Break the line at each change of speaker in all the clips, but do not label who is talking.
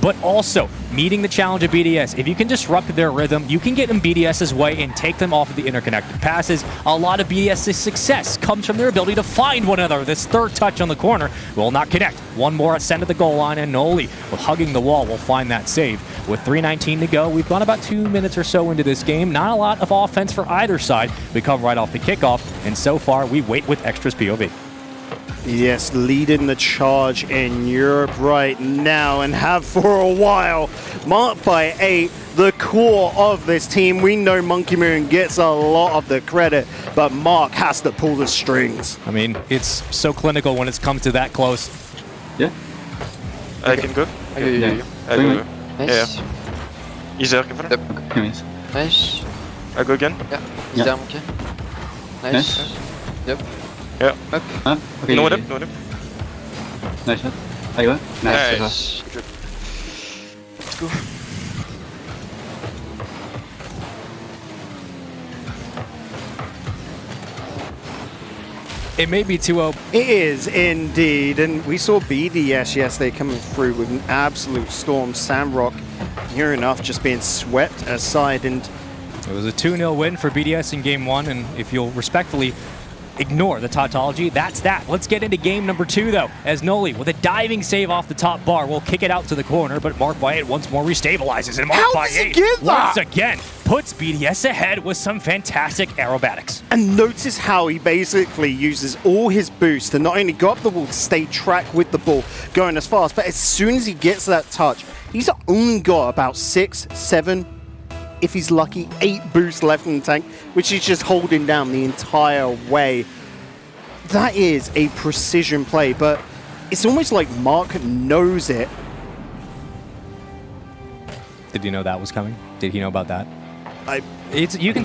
but also meeting the challenge of BDS. If you can disrupt their rhythm, you can get in BDS's way and take them off of the interconnected passes. A lot of BDS's success comes from their ability to find one another. This third touch on the corner will not connect. One more ascend to the goal line, and Noli, with hugging the wall, will find that save. With 3:19 to go, we've gone about 2 minutes or so into this game. Not a lot of offense for either side. We come right off the kickoff, and so far we wait with Extra's POV.
Yes, leading the charge in Europe right now and have for a while. Marked by 8, the core of this team. We know Monkey Moon gets a lot of the credit, but Mark has to pull the strings.
I mean, it's so clinical when it's come to that close.
Yeah.
I can go.
Yeah.
I go.
Nice.
Yeah. He's there, Kevin.
Yep.
Okay, nice.
Nice.
I go again.
Yeah.
Yeah.
He's down, okay. Nice.
Nice.
Yep.
Yeah.
Up.
Okay.
No dip, no dip.
Nice shot. I go. Nice.
Nice. Good.
Let's go.
It may be 2-0.
It is indeed, and we saw BDS yesterday coming through with an absolute storm. Sandrock, near enough, just being swept aside, and
It was a 2-0 win for BDS in game 1, and if you'll respectfully ignore the tautology, that's that. Let's get into game number 2, though, as Noli, with a diving save off the top bar, will kick it out to the corner, but Mark by 8 once more restabilizes, and Mark
How
by
does he
8
get that?
once again puts BDS ahead with some fantastic aerobatics.
And notice how he basically uses all his boost to not only go up the wall to stay track with the ball going as fast, but as soon as he gets that touch, he's only got about 6, 7, if he's lucky, 8 boosts left in the tank, which he's just holding down the entire way. That is a precision play, but it's almost like Mark knows it.
Did you know that was coming? Did he know about that?
We didn't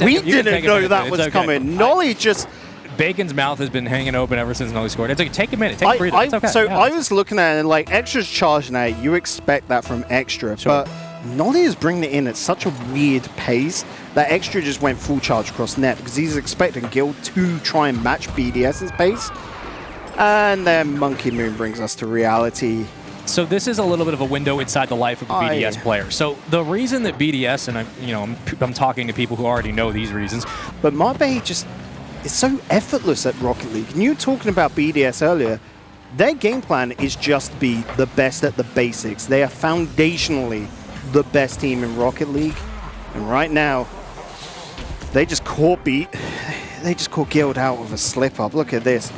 know that was coming. Nolly just...
Bacon's mouth has been hanging open ever since Nolly scored. It's okay, take a minute, take a breather, it's okay.
So
yeah.
I was looking at it and like, Extra's charging at it, you expect that from Extra,
Sure.
but Nolly is bringing it in at such a weird pace that Extra just went full charge across net because he's expecting Guild to try and match BDS's pace. And then Monkey Moon brings us to reality.
So this is a little bit of a window inside the life of a BDS player. So the reason that BDS, and I'm talking to people who already know these reasons,
but Marbe just is so effortless at Rocket League. And you were talking about BDS earlier. Their game plan is just to be the best at the basics. They are foundationally the best team in Rocket League. And right now, they just caught Guild out of a slip-up. Look at this.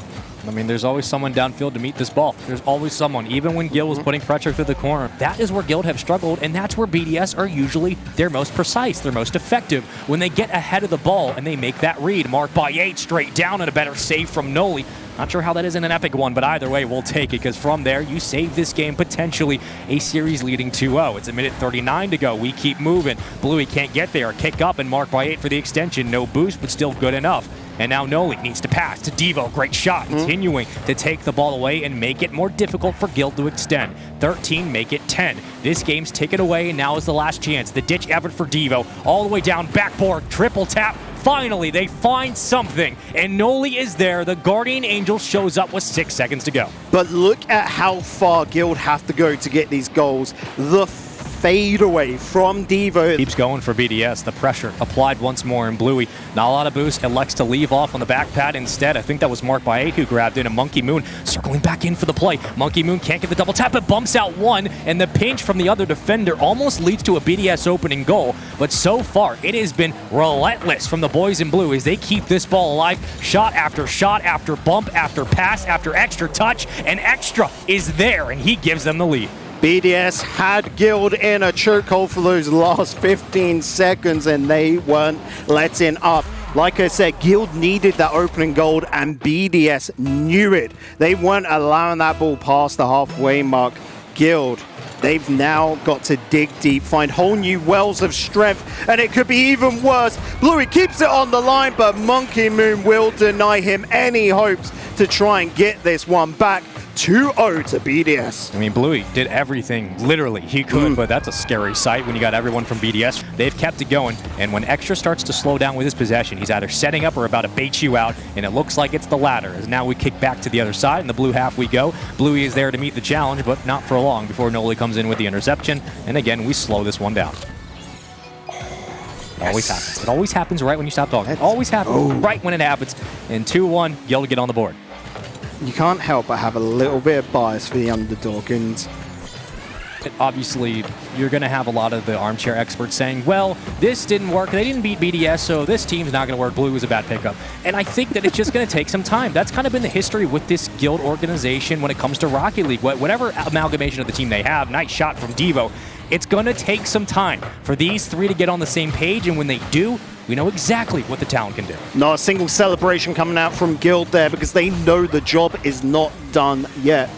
I mean, there's always someone downfield to meet this ball. There's always someone, even when Guild was putting pressure through the corner. That is where Guild have struggled, and that's where BDS are usually their most precise, their most effective, when they get ahead of the ball and they make that read. Marked by 8 straight down, and a better save from Noli. Not sure how that isn't an epic one, but either way, we'll take it, because from there, you save this game potentially a series leading 2-0. It's a minute 39 to go. We keep moving. Bluey can't get there. Kick up, and Marked by 8 for the extension. No boost, but still good enough. And now Noli needs to pass to Devo. Great shot. Continuing to take the ball away and make it more difficult for Guild to extend. 13, make it 10. This game's taken away, and now is the last chance. The ditch effort for Devo. All the way down, backboard, triple tap. Finally, they find something, and Noli is there. The Guardian Angel shows up with 6 seconds to go.
But look at how far Guild have to go to get these goals. The fade away from Devo.
Keeps going for BDS. The pressure applied once more, and Bluey, not a lot of boost, elects to leave off on the back pad instead. I think that was Marked by 8 who grabbed it, and Monkey Moon circling back in for the play. Monkey Moon can't get the double tap, but bumps out one, and the pinch from the other defender almost leads to a BDS opening goal. But so far, it has been relentless from the boys in blue as they keep this ball alive. Shot after bump, after pass, after extra touch, and Extra is there, and he gives them the lead.
BDS had Guild in a chokehold for those last 15 seconds, and they weren't letting up. Like I said, Guild needed that opening goal, and BDS knew it. They weren't allowing that ball past the halfway mark. Guild, they've now got to dig deep, find whole new wells of strength, and it could be even worse. Bluey keeps it on the line, but Monkey Moon will deny him any hopes to try and get this one back. 2-0 to BDS.
I mean, Bluey did everything, literally, he could, but that's a scary sight when you got everyone from BDS. They've kept it going, and when Extra starts to slow down with his possession, he's either setting up or about to bait you out, and it looks like it's the latter, as now we kick back to the other side, and the blue half we go. Bluey is there to meet the challenge, but not for long before Noli comes in with the interception, and again, we slow this one down. It always happens. It always happens right when you stop talking. It always happens right when it happens, and 2-1, Guild get on the board.
You can't help but have a little bit of bias for the underdog, and
obviously you're going to have a lot of the armchair experts saying, well, this didn't work, they didn't beat BDS, so this team's not going to work, Blue was a bad pickup. And I think that it's just going to take some time. That's kind of been the history with this Guild organization when it comes to Rocket League. Whatever amalgamation of the team they have, nice shot from Devo, it's going to take some time for these three to get on the same page, and when they do, we know exactly what the talent can do.
not a single celebration coming out from Guild there because they know the job is not done yet.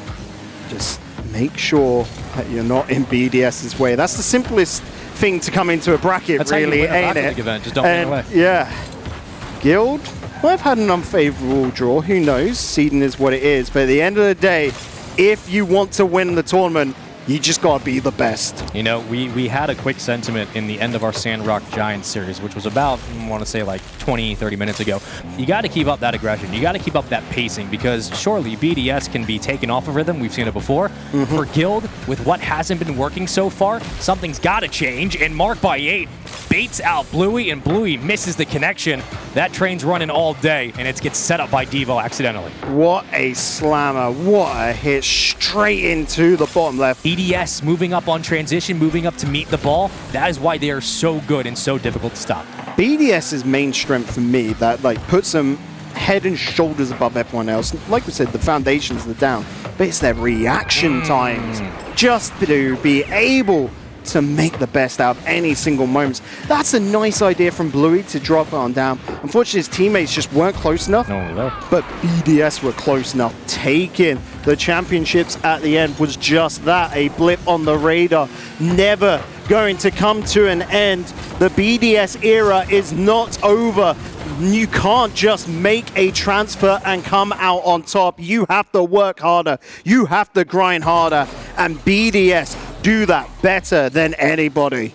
Just make sure that you're not in BDS's way. That's the simplest thing to come into a bracket,
That's
really,
how you win a
ain't
Rocket
it?
League event. Just don't get in the way.
Yeah. Guild might have had an unfavorable draw. Who knows? Seeding is what it is. But at the end of the day, if you want to win the tournament, you just got to be the best.
You know, we had a quick sentiment in the end of our Sandrock Giants series, which was about, I want to say, like 20, 30 minutes ago. You got to keep up that aggression. You got to keep up that pacing, because surely BDS can be taken off of rhythm. We've seen it before. For Guild, with what hasn't been working so far, something's got to change. And Mark by 8 baits out Bluey, and Bluey misses the connection. That train's running all day, and it gets set up by Devo accidentally.
What a slammer. What a hit straight into the bottom left.
BDS moving up on transition, moving up to meet the ball. That is why they are so good and so difficult to stop.
BDS's main strength for me that puts them head and shoulders above everyone else. Like we said, the foundations are down, but it's their reaction times. Just to be able to make the best out of any single moments. That's a nice idea from Bluey to drop it on down. Unfortunately, his teammates just weren't close enough.
No.
But BDS were close enough. Taking the championships at the end was just that, a blip on the radar. Never going to come to an end. The BDS era is not over. You can't just make a transfer and come out on top. You have to work harder. You have to grind harder. And BDS do that better than anybody.